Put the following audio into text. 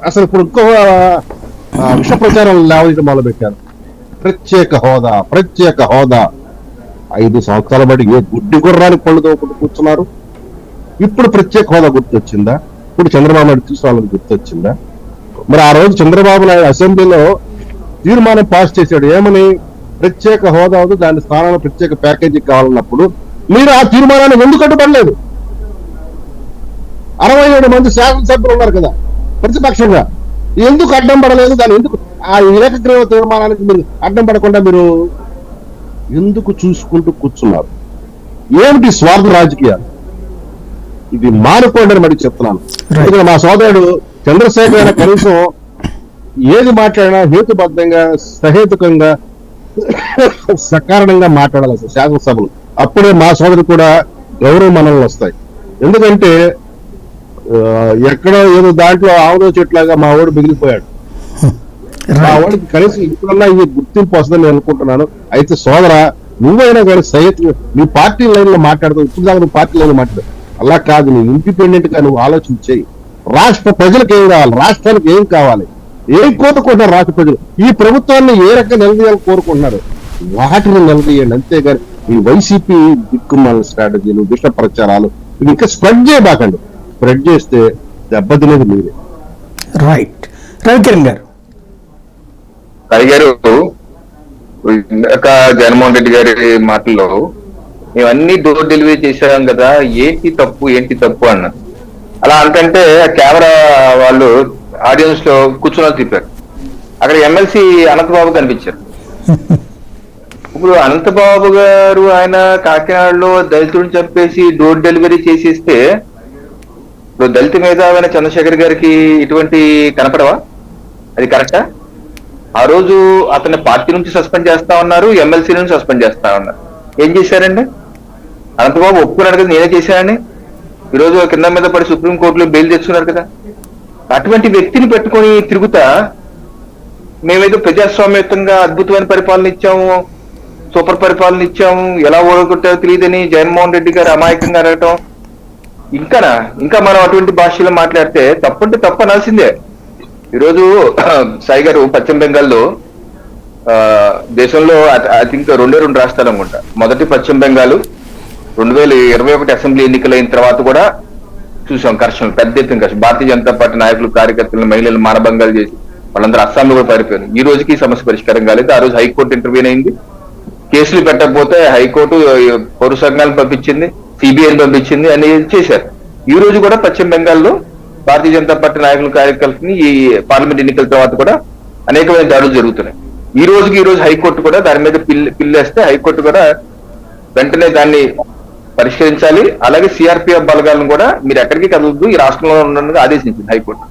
అసలు ఇప్పుడు ఇంకో విష ప్రచారం లేవడం మొదలు పెట్టారు. ప్రత్యేక హోదా, ప్రత్యేక హోదా. 5 సంవత్సరాల బట్టి ఏ గుడ్డి గుర్రానికి పళ్ళు తోకుంటూ కూర్చున్నారు. ఇప్పుడు ప్రత్యేక హోదా గుర్తొచ్చిందా? ఇప్పుడు చంద్రబాబు నాయుడు తీసుకోవాలని గుర్తొచ్చిందా? మరి ఆ రోజు చంద్రబాబు నాయుడు అసెంబ్లీలో తీర్మానం పాస్ చేశాడు. ఏమని? ప్రత్యేక హోదా దాని స్థానంలో ప్రత్యేక ప్యాకేజీ కావాలన్నప్పుడు మీరు ఆ తీర్మానాన్ని ఎందుకు అడ్డుపడలేదు? 67 మంది శాసనసభ్యులు ఉన్నారు కదా ప్రతిపక్షంగా, ఎందుకు అడ్డం పడలేదు? దాన్ని ఎందుకు ఆ ఏకగ్రీవ తీర్మానానికి మీరు అడ్డం పడకుండా మీరు ఎందుకు చూసుకుంటూ కూర్చున్నారు? ఏమిటి స్వార్థ రాజకీయాలు? ఇది మానుకోండి అని మరి చెప్తున్నాను. ఎందుకంటే మా సోదరుడు చంద్రశేఖర్ అయినా కనీసం ఏది మాట్లాడినా హేతుబద్ధంగా, సహేతుకంగా, సకారణంగా మాట్లాడాలి శాసనసభలు. అప్పుడే మా సోదరు కూడా గౌరవ మనలు వస్తాయి. ఎందుకంటే ఎక్కడో ఏదో దాంట్లో ఆవుదో చెట్లాగా మా వాడు మిగిలిపోయాడు. మా వాడికి కనీసం ఇప్పుడన్నా ఇది గుర్తింపు వస్తుందని నేను అనుకుంటున్నాను. అయితే సోదర, నువ్వైనా కానీ సహేతు నీ పార్టీ లైన్ లో మాట్లాడతావు. ఇప్పుడు దాకా నువ్వు పార్టీ లైన్ లో మాట్లాడు. అలా కాదు, నువ్వు ఇండిపెండెంట్ గా నువ్వు ఆలోచించేయి. రాష్ట్ర ప్రజలకు ఏం కావాలి, రాష్ట్రానికి ఏం కావాలి, ఏం కోరుకుంటున్నారు రాష్ట్ర ప్రజలు, ఈ ప్రభుత్వాన్ని ఏ రకంగా నిలదీయాలని కోరుకుంటున్నారు, వాటిని నిలదీయండి. అంతేగాని ఈ వైసీపీ దిక్కుమాల స్ట్రాటజీలు, విష ప్రచారాలు ఇవి ఇంకా స్ప్రెడ్ చేయబాకండి. స్ప్రెడ్ చేస్తే దెబ్బతినేది మీరే. రైట్. రవికిరణ్ గారు ఇందాక జగన్మోహన్ రెడ్డి గారి మాటల్లో మేమన్నీ డోర్ డెలివరీ చేసాం కదా, ఏంటి తప్పు అన్న. అలా అంటే కెమెరా వాళ్ళు ఆడియన్స్ లో కూర్చుని తిప్పారు. అక్కడ ఎమ్మెల్సీ అనంతబాబు కనిపించారు. ఇప్పుడు అనంతబాబు గారు ఆయన కాకినాడలో దళితుడిని చంపేసి డోర్ డెలివరీ చేసేస్తే ఇప్పుడు దళిత మేధావైన చంద్రశేఖర్ గారికి ఇటువంటి కనపడవా? అది కరెక్టా? ఆ రోజు అతన్ని పార్టీ నుంచి సస్పెండ్ చేస్తా ఉన్నారు, ఎమ్మెల్సీ నుంచి సస్పెండ్ చేస్తా ఉన్నారు. ఏం చేశారండి? అనంతబాబు ఒప్పుకున్నాడు కదా నేనే చేశానని. ఈరోజు కింద మీద పడి సుప్రీంకోర్టులో బెయిల్ తెచ్చుకున్నారు కదా. అటువంటి వ్యక్తిని పెట్టుకొని తిరుగుతా మేమేదో ప్రజాస్వామ్యయుతంగా అద్భుతమైన పరిపాలన ఇచ్చాము, సూపర్ పరిపాలన ఇచ్చాము, ఎలా ఓడగొట్టారో తెలియదని జగన్మోహన్ రెడ్డి గారు అమాయకంగా అడగటం. ఇంకా మనం అటువంటి భాషలో మాట్లాడితే తప్పంటే తప్పు అనాల్సిందే. ఈరోజు సాయి గారు పశ్చిమ బెంగాల్లో దేశంలో ఐ థింక్ 2 రాష్ట్రాలు అనుకుంటా. మొదటి పశ్చిమ బెంగాల్ 2021 అసెంబ్లీ ఎన్నికలైన తర్వాత కూడా చూసాం ఘర్షణలు, పెద్ద ఎత్తున ఘర్షణ. భారతీయ జనతా పార్టీ నాయకులు, కార్యకర్తలు, మహిళలు మానభంగాలు చేసి వాళ్ళందరూ అస్సాంలో కూడా పారిపోయారు. ఈ రోజుకి సమస్య పరిష్కారం కాలేదు. ఆ రోజు హైకోర్టు ఇంటర్వ్యూన్ అయింది. కేసులు పెట్టకపోతే హైకోర్టు పౌర సంఘాలను పంపించింది, సిబిఐని పంపించింది, అని చేశారు. ఈ రోజు కూడా పశ్చిమ బెంగాల్లో భారతీయ జనతా పార్టీ నాయకులు, కార్యకర్తలని ఈ పార్లమెంట్ ఎన్నికల తర్వాత కూడా అనేకమైన దాడులు జరుగుతున్నాయి. ఈ రోజు హైకోర్టు కూడా దాని మీద పిల్లేస్తే హైకోర్టు కూడా వెంటనే దాన్ని పరిష్కరించాలి. అలాగే సిఆర్పిఎఫ్ బలగాలను కూడా మీరు ఎక్కడికి కదలదు, ఈ రాష్ట్రంలో ఉండడానికి ఆదేశించింది హైకోర్టు.